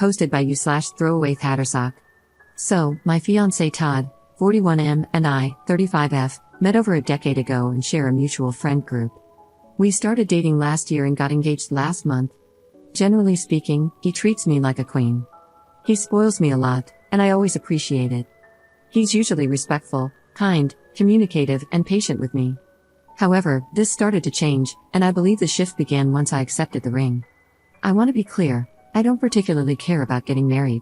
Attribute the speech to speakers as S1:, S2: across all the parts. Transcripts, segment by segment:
S1: Posted by you/throwaway Hattersock. So, my fiancé Todd, 41M, and I, 35F, met over a decade ago and share a mutual friend group. We started dating last year and got engaged last month. Generally speaking, he treats me like a queen. He spoils me a lot, and I always appreciate it. He's usually respectful, kind, communicative, and patient with me. However, this started to change, and I believe the shift began once I accepted the ring. I want to be clear, I don't particularly care about getting married.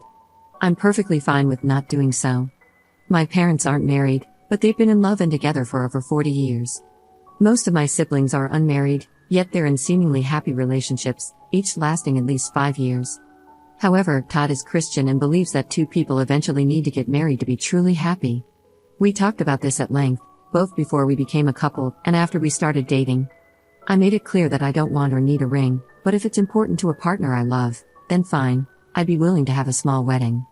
S1: I'm perfectly fine with not doing so. My parents aren't married, but they've been in love and together for over 40 years. Most of my siblings are unmarried, yet they're in seemingly happy relationships, each lasting at least 5 years. However, Todd is Christian and believes that two people eventually need to get married to be truly happy. We talked about this at length, both before we became a couple and after we started dating. I made it clear that I don't want or need a ring, but if it's important to a partner I love, then fine, I'd be willing to have a small wedding.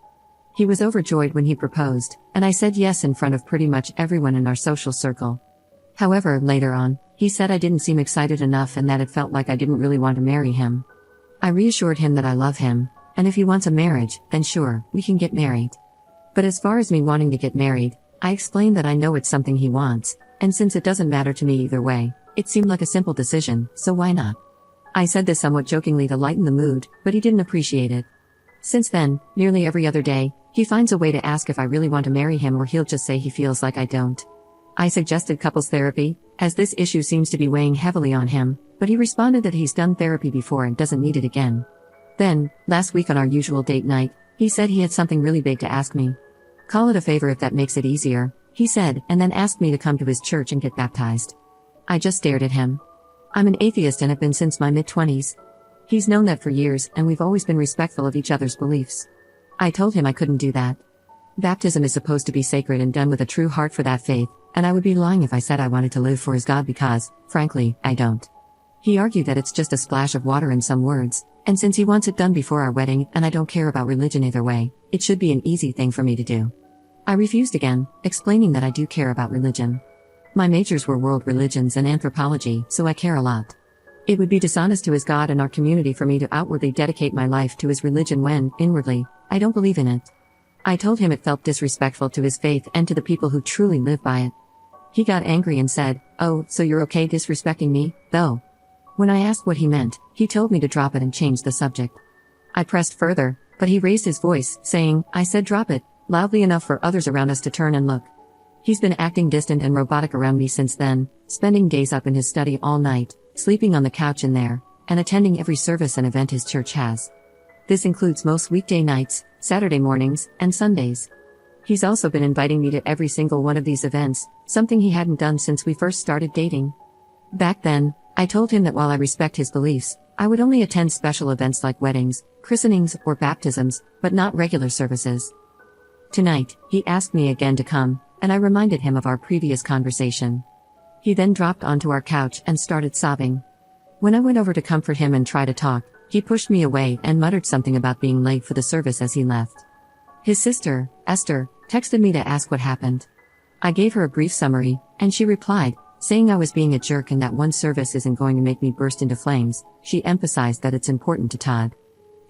S1: He was overjoyed when he proposed, and I said yes in front of pretty much everyone in our social circle. However, later on, he said I didn't seem excited enough and that it felt like I didn't really want to marry him. I reassured him that I love him, and if he wants a marriage, then sure, we can get married. But as far as me wanting to get married, I explained that I know it's something he wants, and since it doesn't matter to me either way, it seemed like a simple decision, so why not? I said this somewhat jokingly to lighten the mood, but he didn't appreciate it. Since then, nearly every other day, he finds a way to ask if I really want to marry him or he'll just say he feels like I don't. I suggested couples therapy, as this issue seems to be weighing heavily on him, but he responded that he's done therapy before and doesn't need it again. Then, last week on our usual date night, he said he had something really big to ask me. Call it a favor if that makes it easier, he said, and then asked me to come to his church and get baptized. I just stared at him. I'm an atheist and have been since my mid-20s. He's known that for years, and we've always been respectful of each other's beliefs. I told him I couldn't do that. Baptism is supposed to be sacred and done with a true heart for that faith, and I would be lying if I said I wanted to live for his God because, frankly, I don't. He argued that it's just a splash of water in some words, and since he wants it done before our wedding and I don't care about religion either way, it should be an easy thing for me to do. I refused again, explaining that I do care about religion. My majors were world religions and anthropology, so I care a lot. It would be dishonest to his God and our community for me to outwardly dedicate my life to his religion when, inwardly, I don't believe in it. I told him it felt disrespectful to his faith and to the people who truly live by it. He got angry and said, "Oh, so you're okay disrespecting me, though?" When I asked what he meant, he told me to drop it and change the subject. I pressed further, but he raised his voice, saying, "I said drop it," loudly enough for others around us to turn and look. He's been acting distant and robotic around me since then, spending days up in his study all night, sleeping on the couch in there, and attending every service and event his church has. This includes most weekday nights, Saturday mornings, and Sundays. He's also been inviting me to every single one of these events, something he hadn't done since we first started dating. Back then, I told him that while I respect his beliefs, I would only attend special events like weddings, christenings, or baptisms, but not regular services. Tonight, he asked me again to come, and I reminded him of our previous conversation. He then dropped onto our couch and started sobbing. When I went over to comfort him and try to talk, he pushed me away and muttered something about being late for the service as he left. His sister, Esther, texted me to ask what happened. I gave her a brief summary, and she replied, saying I was being a jerk and that one service isn't going to make me burst into flames. She emphasized that it's important to Todd.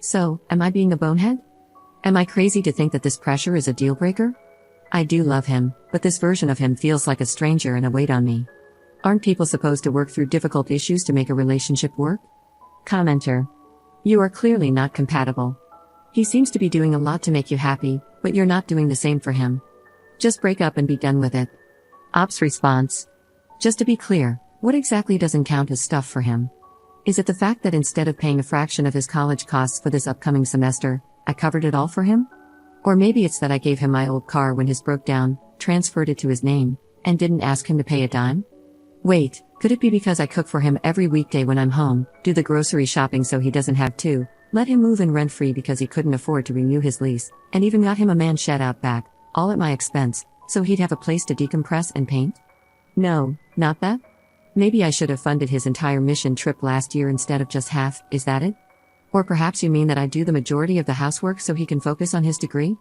S1: So, am I being a bonehead? Am I crazy to think that this pressure is a deal breaker? I do love him, but this version of him feels like a stranger and a weight on me. Aren't people supposed to work through difficult issues to make a relationship work? Commenter. You are clearly not compatible. He seems to be doing a lot to make you happy, but you're not doing the same for him. Just break up and be done with it. Ops response. Just to be clear, what exactly doesn't count as stuff for him? Is it the fact that instead of paying a fraction of his college costs for this upcoming semester, I covered it all for him? Or maybe it's that I gave him my old car when his broke down, transferred it to his name, and didn't ask him to pay a dime? Wait, could it be because I cook for him every weekday when I'm home, do the grocery shopping so he doesn't have to, let him move in rent-free because he couldn't afford to renew his lease, and even got him a man shed out back, all at my expense, so he'd have a place to decompress and paint? No, not that? Maybe I should have funded his entire mission trip last year instead of just half, is that it? Or perhaps you mean that I do the majority of the housework so he can focus on his degree?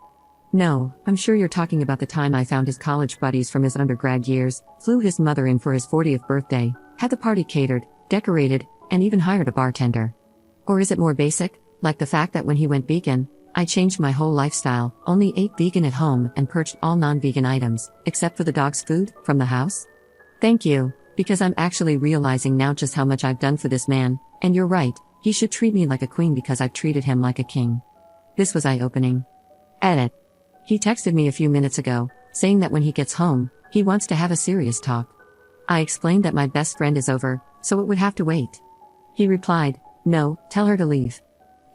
S1: No, I'm sure you're talking about the time I found his college buddies from his undergrad years, flew his mother in for his 40th birthday, had the party catered, decorated, and even hired a bartender. Or is it more basic, like the fact that when he went vegan, I changed my whole lifestyle, only ate vegan at home and purged all non-vegan items, except for the dog's food, from the house. Thank you, because I'm actually realizing now just how much I've done for this man, and you're right, he should treat me like a queen because I've treated him like a king. This was eye-opening. Edit. He texted me a few minutes ago, saying that when he gets home, he wants to have a serious talk. I explained that my best friend is over, so it would have to wait. He replied, "No, tell her to leave.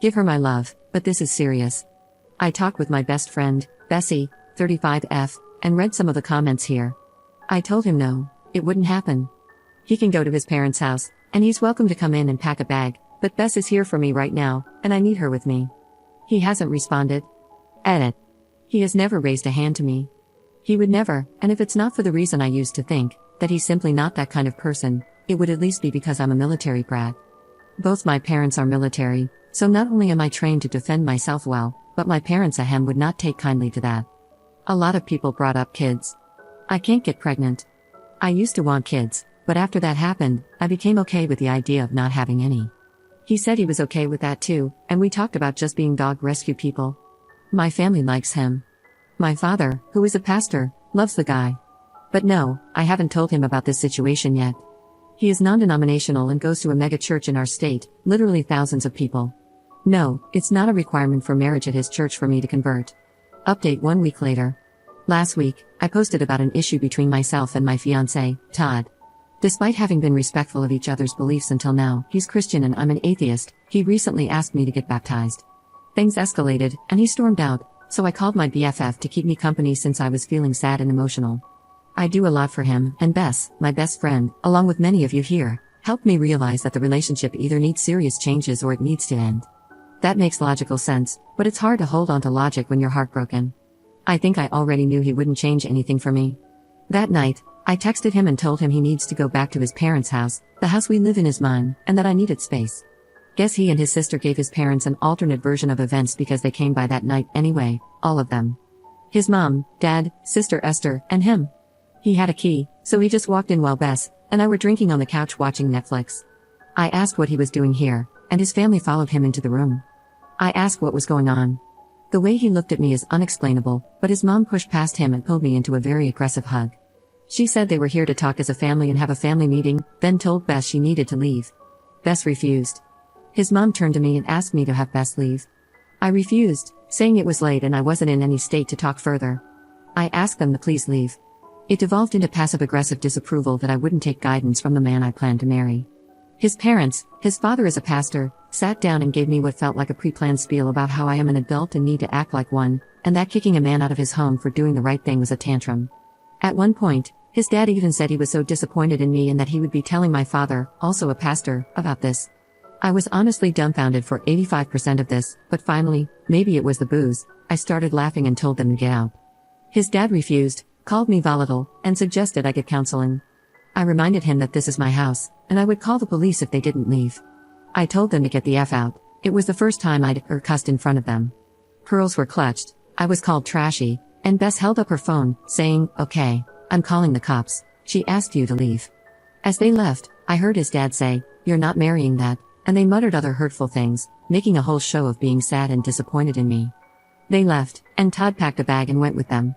S1: Give her my love, but this is serious." I talked with my best friend, Bessie, 35F, and read some of the comments here. I told him no, it wouldn't happen. He can go to his parents' house, and he's welcome to come in and pack a bag, but Bess is here for me right now, and I need her with me. He hasn't responded. Edit. He has never raised a hand to me. He would never, and if it's not for the reason I used to think, that he's simply not that kind of person, it would at least be because I'm a military brat. Both my parents are military, so not only am I trained to defend myself well, but my parents ahem would not take kindly to that. A lot of people brought up kids. I can't get pregnant. I used to want kids, but after that happened, I became okay with the idea of not having any. He said he was okay with that too, and we talked about just being dog rescue people. My family likes him. My father, who is a pastor, loves the guy. But no, I haven't told him about this situation yet. He is non-denominational and goes to a mega church in our state, literally thousands of people. No, it's not a requirement for marriage at his church for me to convert. Update 1 week later. Last week, I posted about an issue between myself and my fiancé, Todd. Despite having been respectful of each other's beliefs until now, he's Christian and I'm an atheist. He recently asked me to get baptized. Things escalated, and he stormed out, so I called my BFF to keep me company since I was feeling sad and emotional. I do a lot for him, and Bess, my best friend, along with many of you here, helped me realize that the relationship either needs serious changes or it needs to end. That makes logical sense, but it's hard to hold on to logic when you're heartbroken. I think I already knew he wouldn't change anything for me. That night, I texted him and told him he needs to go back to his parents' house, the house we live in is mine, and that I needed space. Guess he and his sister gave his parents an alternate version of events because they came by that night anyway, all of them. His mom, dad, sister Esther, and him. He had a key, so he just walked in while Bess and I were drinking on the couch watching Netflix. I asked what he was doing here, and his family followed him into the room. I asked what was going on. The way he looked at me is unexplainable, but his mom pushed past him and pulled me into a very aggressive hug. She said they were here to talk as a family and have a family meeting, then told Bess she needed to leave. Bess refused. His mom turned to me and asked me to have Bess leave. I refused, saying it was late and I wasn't in any state to talk further. I asked them to please leave. It devolved into passive-aggressive disapproval that I wouldn't take guidance from the man I planned to marry. His parents, his father is a pastor, sat down and gave me what felt like a pre-planned spiel about how I am an adult and need to act like one, and that kicking a man out of his home for doing the right thing was a tantrum. At one point, his dad even said he was so disappointed in me and that he would be telling my father, also a pastor, about this. I was honestly dumbfounded for 85% of this, but finally, maybe it was the booze, I started laughing and told them to get out. His dad refused, called me volatile, and suggested I get counseling. I reminded him that this is my house, and I would call the police if they didn't leave. I told them to get the F out. It was the first time I'd cussed in front of them. Pearls were clutched, I was called trashy, and Bess held up her phone, saying, "Okay, I'm calling the cops, she asked you to leave." As they left, I heard his dad say, "You're not marrying that," and they muttered other hurtful things, making a whole show of being sad and disappointed in me. They left, and Todd packed a bag and went with them.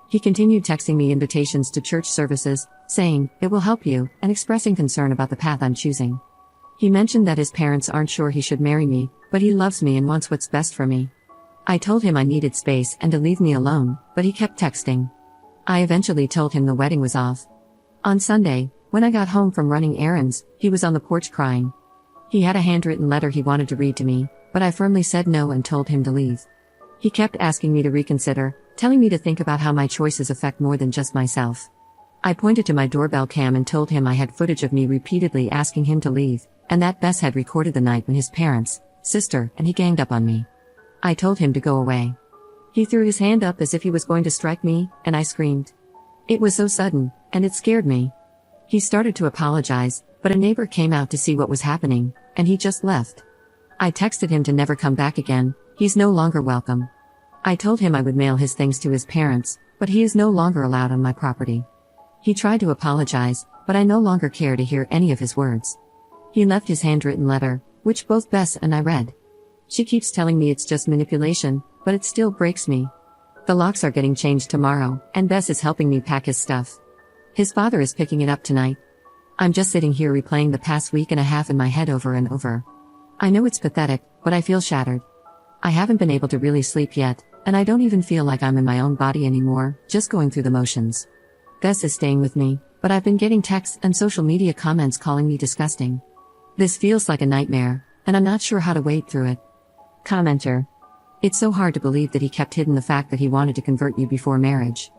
S1: He continued texting me invitations to church services, saying, "It will help you," and expressing concern about the path I'm choosing. He mentioned that his parents aren't sure he should marry me, but he loves me and wants what's best for me. I told him I needed space and to leave me alone, but he kept texting. I eventually told him the wedding was off. On Sunday, when I got home from running errands, he was on the porch crying. He had a handwritten letter he wanted to read to me, but I firmly said no and told him to leave. He kept asking me to reconsider, telling me to think about how my choices affect more than just myself. I pointed to my doorbell cam and told him I had footage of me repeatedly asking him to leave, and that Bess had recorded the night when his parents, sister, and he ganged up on me. I told him to go away. He threw his hand up as if he was going to strike me, and I screamed. It was so sudden, and it scared me. He started to apologize, but a neighbor came out to see what was happening, and he just left. I texted him to never come back again, he's no longer welcome. I told him I would mail his things to his parents, but he is no longer allowed on my property. He tried to apologize, but I no longer care to hear any of his words. He left his handwritten letter, which both Bess and I read. She keeps telling me it's just manipulation, but it still breaks me. The locks are getting changed tomorrow, and Bess is helping me pack his stuff. His father is picking it up tonight. I'm just sitting here replaying the past week and a half in my head over and over. I know it's pathetic, but I feel shattered. I haven't been able to really sleep yet, and I don't even feel like I'm in my own body anymore, just going through the motions. Bess is staying with me, but I've been getting texts and social media comments calling me disgusting. This feels like a nightmare, and I'm not sure how to wade through it. Commenter. It's so hard to believe that he kept hidden the fact that he wanted to convert you before marriage.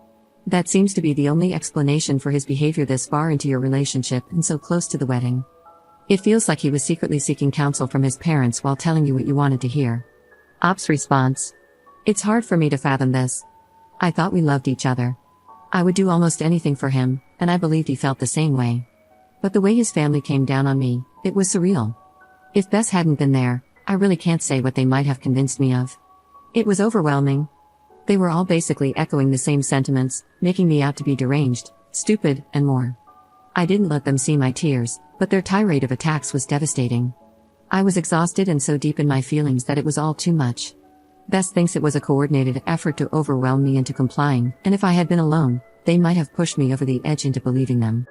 S1: That seems to be the only explanation for his behavior this far into your relationship and so close to the wedding. It feels like he was secretly seeking counsel from his parents while telling you what you wanted to hear. Op's response. It's hard for me to fathom this. I thought we loved each other. I would do almost anything for him, and I believed he felt the same way. But the way his family came down on me, it was surreal. If Bess hadn't been there, I really can't say what they might have convinced me of. It was overwhelming. They were all basically echoing the same sentiments, making me out to be deranged, stupid, and more. I didn't let them see my tears, but their tirade of attacks was devastating. I was exhausted and so deep in my feelings that it was all too much. Bess thinks it was a coordinated effort to overwhelm me into complying, and if I had been alone, they might have pushed me over the edge into believing them.